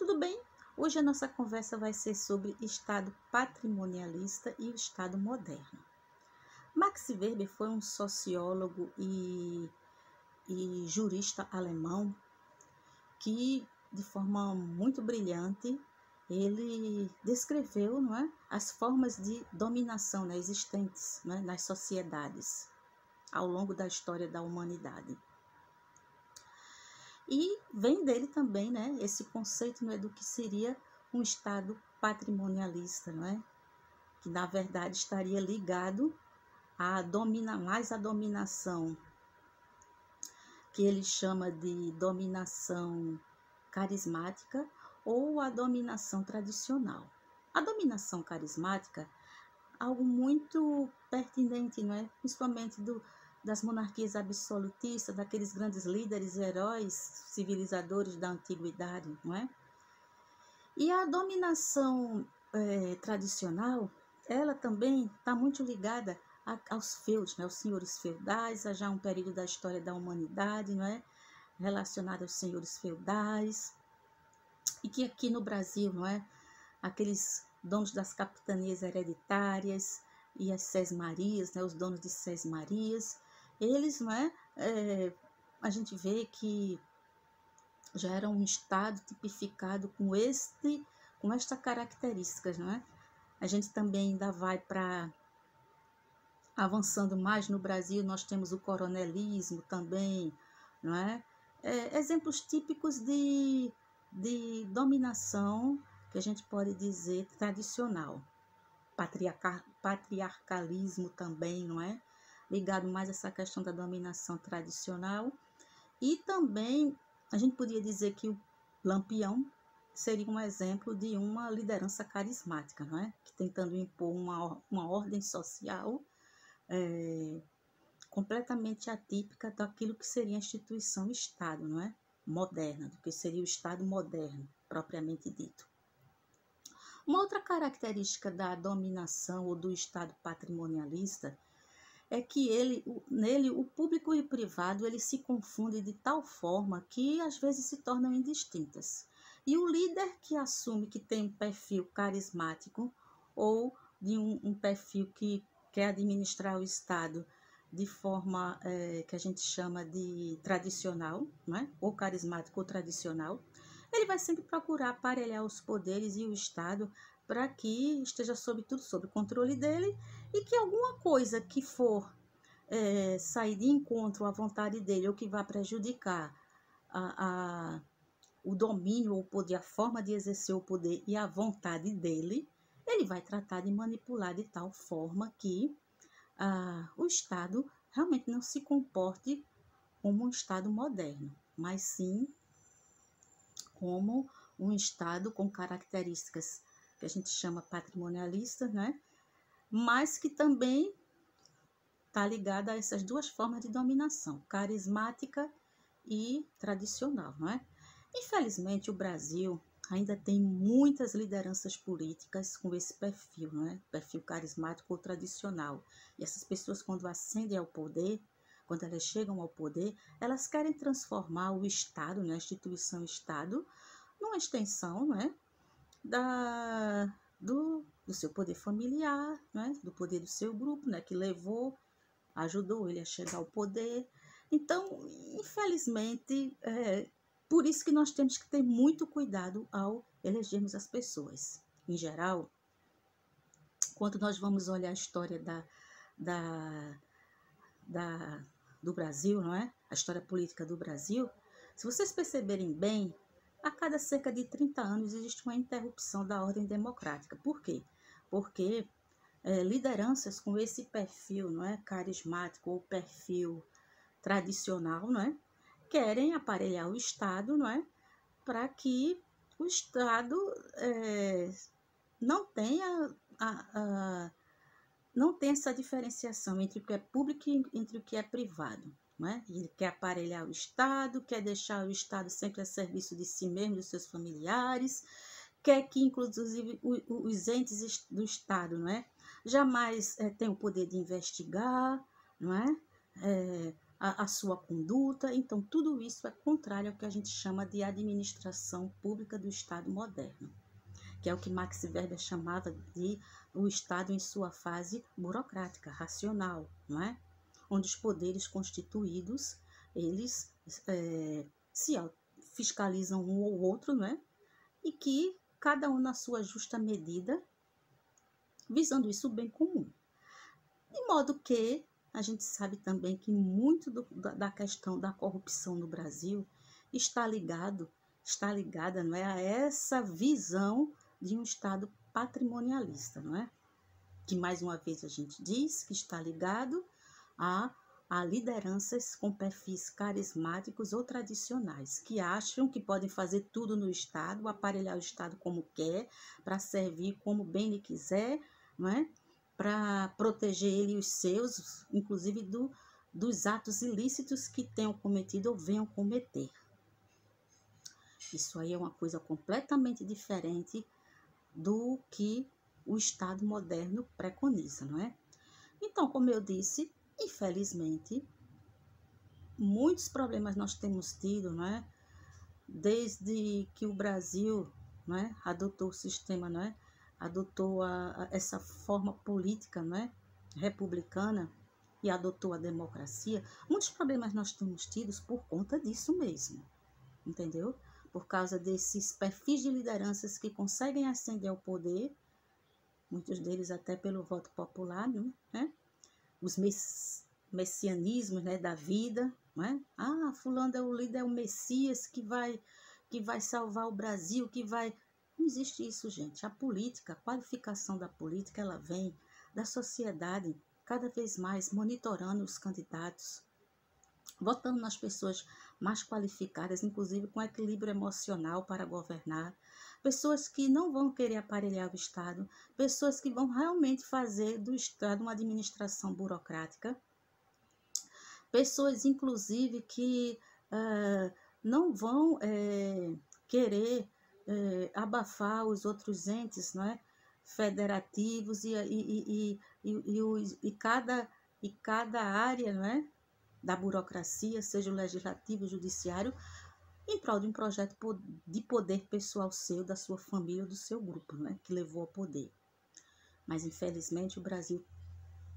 tudo bem? Hoje a nossa conversa vai ser sobre Estado patrimonialista e o Estado moderno. Max Weber foi um sociólogo e jurista alemão que, de forma muito brilhante, ele descreveu, não é, as formas de dominação, né, existentes, né, nas sociedades ao longo da história da humanidade. E vem dele também, né, esse conceito, né, do que seria um Estado patrimonialista, não é? Que na verdade estaria ligado mais à dominação que ele chama de dominação carismática ou a dominação tradicional. A dominação carismática, algo muito pertinente, não é? Principalmente das monarquias absolutistas, daqueles grandes líderes, heróis, civilizadores da antiguidade, não é? E a dominação tradicional, ela também está muito ligada aos feudos, né? Aos senhores feudais, a já um período da história da humanidade, não é? Relacionado aos senhores feudais, e que aqui no Brasil, não é? Aqueles donos das capitanias hereditárias e as sesmarias, né? Os donos de sesmarias, eles, não é? A gente vê que já era um estado tipificado com estas características, não é? A gente também ainda vai para avançando mais no Brasil, nós temos o coronelismo também, não é? Exemplos típicos de dominação que a gente pode dizer tradicional. Patriarcalismo também, não é? Ligado mais a essa questão da dominação tradicional. E também a gente podia dizer que o Lampião seria um exemplo de uma liderança carismática, não é? Que tentando impor uma ordem social completamente atípica daquilo que seria a instituição Estado, não é? Moderna, do que seria o Estado moderno, propriamente dito. Uma outra característica da dominação ou do Estado patrimonialista é que nele o público e o privado ele se confundem de tal forma que às vezes se tornam indistintas. E o líder que assume que tem um perfil carismático ou de um perfil que quer administrar o Estado de forma que a gente chama de tradicional, né? Ou carismático ou tradicional, ele vai sempre procurar aparelhar os poderes e o Estado para que esteja tudo sob o controle dele e que alguma coisa que for sair de encontro à vontade dele ou que vá prejudicar o domínio ou o poder, a forma de exercer o poder e a vontade dele, ele vai tratar de manipular de tal forma que o Estado realmente não se comporte como um Estado moderno, mas sim como um Estado com características que a gente chama patrimonialistas, né? Mas que também está ligada a essas duas formas de dominação, carismática e tradicional, não é? Infelizmente, o Brasil ainda tem muitas lideranças políticas com esse perfil, não é? Perfil carismático ou tradicional. E essas pessoas, quando ascendem ao poder, quando elas chegam ao poder, elas querem transformar o Estado, né, a instituição Estado, numa extensão, não é? Do seu poder familiar, né? Do poder do seu grupo, né? Que ajudou ele a chegar ao poder. Então, infelizmente, por isso que nós temos que ter muito cuidado ao elegermos as pessoas. Em geral, quando nós vamos olhar a história do Brasil, não é? A história política do Brasil, se vocês perceberem bem, a cada cerca de 30 anos existe uma interrupção da ordem democrática. Por quê? Porque lideranças com esse perfil, não é, carismático ou perfil tradicional, não é, querem aparelhar o Estado, não é, para que o Estado não tenha não tenha essa diferenciação entre o que é público e entre o que é privado, não é? Ele quer aparelhar o Estado, quer deixar o Estado sempre a serviço de si mesmo, dos seus familiares, quer que, inclusive, os entes do Estado, não é? Jamais tem o poder de investigar, não é? a sua conduta. Então, tudo isso é contrário ao que a gente chama de administração pública do Estado moderno, que é o que Max Weber chamava de o Estado em sua fase burocrática, racional, não é? Onde os poderes constituídos, eles se fiscalizam um ou outro, não é? E que cada um na sua justa medida, visando isso o bem comum. De modo que a gente sabe também que muito da questão da corrupção no Brasil está ligada, não é, a essa visão de um Estado patrimonialista, não é? Que mais uma vez a gente diz que está ligado a lideranças com perfis carismáticos ou tradicionais, que acham que podem fazer tudo no Estado, aparelhar o Estado como quer, para servir como bem lhe quiser, não é? Para proteger ele e os seus, inclusive dos atos ilícitos que tenham cometido ou venham cometer. Isso aí é uma coisa completamente diferente do que o Estado moderno preconiza, não é? Então, como eu disse, infelizmente, muitos problemas nós temos tido, não é? Desde que o Brasil, não é, adotou o sistema, não é? Adotou essa forma política, não é? Republicana, e adotou a democracia, muitos problemas nós temos tidos por conta disso mesmo, entendeu? Por causa desses perfis de lideranças que conseguem ascender ao poder, muitos deles até pelo voto popular, né? Os messianismos, né, da vida, né? Ah, fulano é o líder, é o Messias que vai salvar o Brasil, que vai... Não existe isso, gente. A política, a qualificação da política, ela vem da sociedade cada vez mais monitorando os candidatos, votando nas pessoas mais qualificadas, inclusive com equilíbrio emocional para governar, pessoas que não vão querer aparelhar o Estado, pessoas que vão realmente fazer do Estado uma administração burocrática, pessoas, inclusive, que não vão querer abafar os outros entes, não é? Federativos e cada área, não é? Da burocracia, seja o legislativo, o judiciário, em prol de um projeto de poder pessoal seu, da sua família, do seu grupo, né, que levou ao poder. Mas, infelizmente, o Brasil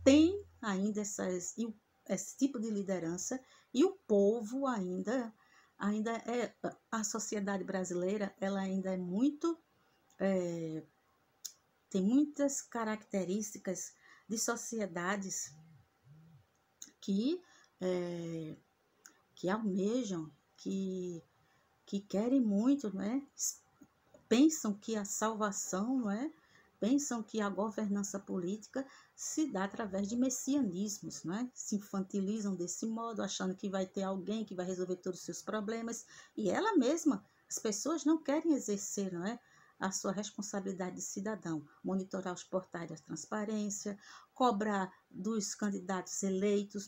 tem ainda esse tipo de liderança e o povo ainda a sociedade brasileira, ela ainda é muito, tem muitas características de sociedades que almejam, que querem muito, não é? Pensam que a salvação, não é? Pensam que a governança política se dá através de messianismos, não é? Se infantilizam desse modo, achando que vai ter alguém que vai resolver todos os seus problemas, e ela mesma, as pessoas não querem exercer, não é? A sua responsabilidade de cidadão, monitorar os portais da transparência, cobrar dos candidatos eleitos,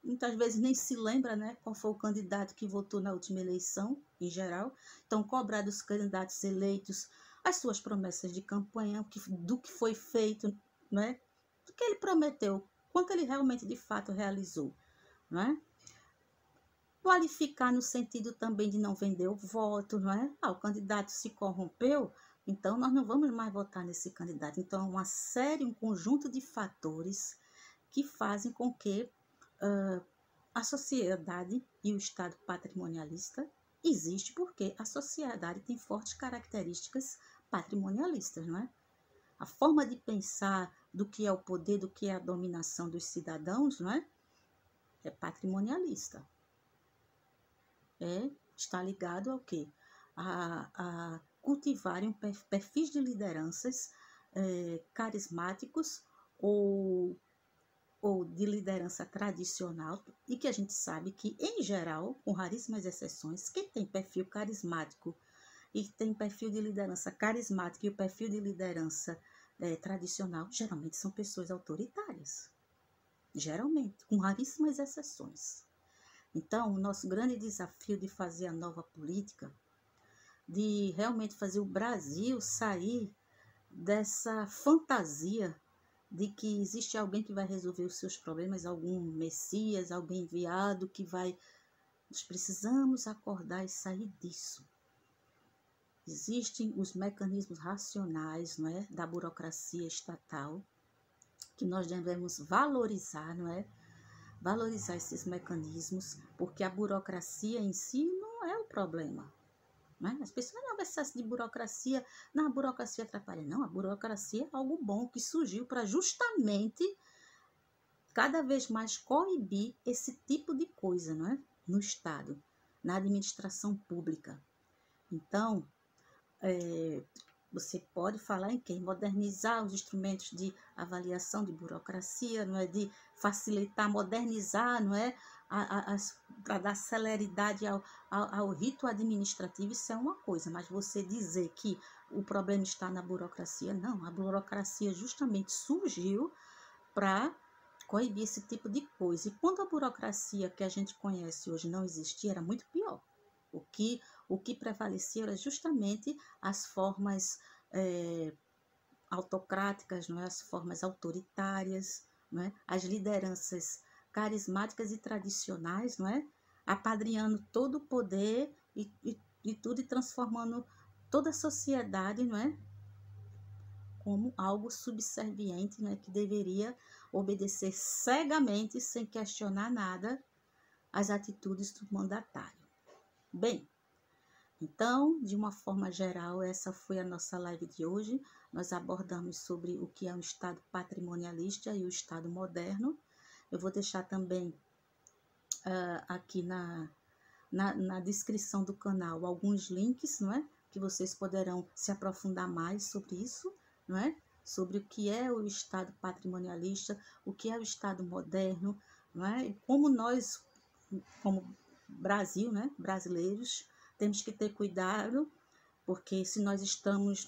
muitas vezes nem se lembra, né, qual foi o candidato que votou na última eleição, em geral. Então, cobrar dos candidatos eleitos as suas promessas de campanha, do que foi feito, né, do que ele prometeu, quanto ele realmente, de fato, realizou, né? Qualificar no sentido também de não vender o voto, não é? O candidato se corrompeu, então nós não vamos mais votar nesse candidato. Então, uma série, um conjunto de fatores que fazem com que a sociedade e o Estado patrimonialista existe porque a sociedade tem fortes características patrimonialistas, não é? A forma de pensar do que é o poder, do que é a dominação dos cidadãos, não é? É patrimonialista. Está ligado ao quê? A cultivarem perfis de lideranças carismáticos ou de liderança tradicional, e que a gente sabe que, em geral, com raríssimas exceções, quem tem perfil carismático e tem perfil de liderança carismática e o perfil de liderança tradicional, geralmente são pessoas autoritárias. Geralmente, com raríssimas exceções. Então, o nosso grande desafio de fazer a nova política, de realmente fazer o Brasil sair dessa fantasia de que existe alguém que vai resolver os seus problemas, algum Messias, alguém enviado que vai... Nós precisamos acordar e sair disso. Existem os mecanismos racionais, não é, da burocracia estatal, que nós devemos valorizar, não é? Valorizar esses mecanismos, porque a burocracia em si não é o problema. Não é? As pessoas não, excesso de burocracia, não, a burocracia atrapalha. Não, a burocracia é algo bom que surgiu para justamente cada vez mais coibir esse tipo de coisa, não é? No Estado, na administração pública. Então, você pode falar em quem? Modernizar os instrumentos de avaliação de burocracia, não é? De facilitar, modernizar, não é? Para dar celeridade ao rito administrativo, isso é uma coisa, mas você dizer que o problema está na burocracia, não. A burocracia justamente surgiu para coibir esse tipo de coisa. E quando a burocracia que a gente conhece hoje não existia, era muito pior. O que prevalecia era justamente as formas autocráticas, não é? As formas autoritárias, não é? As lideranças carismáticas e tradicionais, não é? Apadrinhando todo o poder e tudo, e transformando toda a sociedade, não é? Como algo subserviente, não é? Que deveria obedecer cegamente, sem questionar nada, às atitudes do mandatário. Bem, então, de uma forma geral, essa foi a nossa live de hoje. Nós abordamos sobre o que é um Estado patrimonialista e o Estado moderno. Eu vou deixar também aqui na descrição do canal alguns links, não é? Que vocês poderão se aprofundar mais sobre isso, não é? Sobre o que é o Estado patrimonialista, o que é o Estado moderno, não é? E como nós, como Brasil, né? Brasileiros, temos que ter cuidado, porque se nós estamos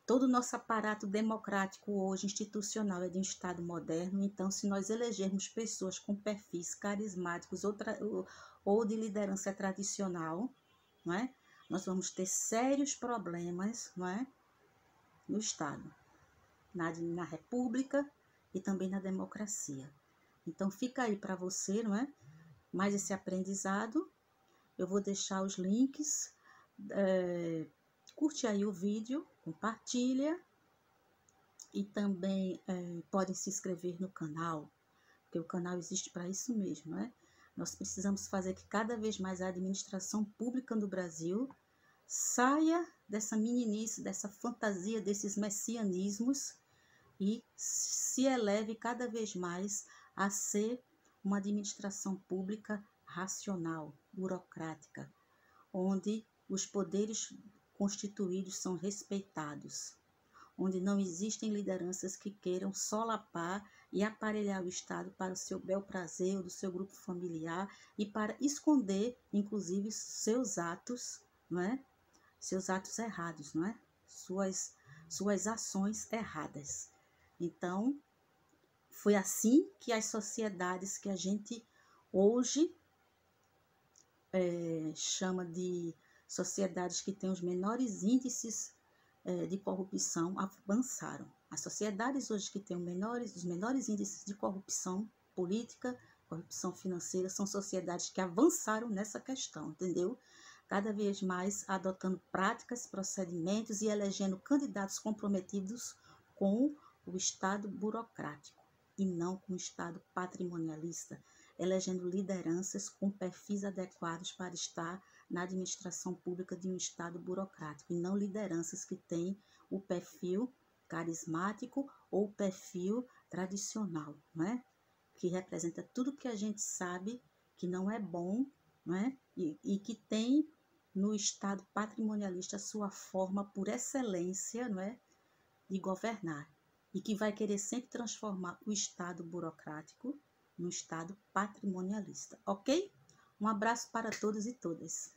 todo o nosso aparato democrático hoje, institucional, é de um Estado moderno, então se nós elegermos pessoas com perfis carismáticos ou de liderança tradicional, não é? Nós vamos ter sérios problemas, não é? No Estado, na República e também na democracia. Então fica aí para você, não é? Mais esse aprendizado. Eu vou deixar os links, curte aí o vídeo, compartilha e também podem se inscrever no canal, porque o canal existe para isso mesmo, né? Nós precisamos fazer que cada vez mais a administração pública no Brasil saia dessa meninice, dessa fantasia, desses messianismos e se eleve cada vez mais a ser uma administração pública racional, burocrática, onde os poderes constituídos são respeitados, onde não existem lideranças que queiram solapar e aparelhar o Estado para o seu bel prazer ou do seu grupo familiar e para esconder, inclusive, seus atos, não é? Seus atos errados, não é? Suas ações erradas. Então, foi assim que as sociedades que a gente hoje chama de sociedades que têm os menores índices de corrupção avançaram. As sociedades hoje que têm os menores índices de corrupção política, corrupção financeira, são sociedades que avançaram nessa questão, entendeu? Cada vez mais adotando práticas, procedimentos e elegendo candidatos comprometidos com o Estado burocrático e não com o Estado patrimonialista, elegendo lideranças com perfis adequados para estar na administração pública de um Estado burocrático, e não lideranças que têm o perfil carismático ou o perfil tradicional, não é? Que representa tudo que a gente sabe que não é bom, não é? E que tem no Estado patrimonialista a sua forma por excelência, não é? De governar, e que vai querer sempre transformar o Estado burocrático no Estado patrimonialista, ok? Um abraço para todos e todas.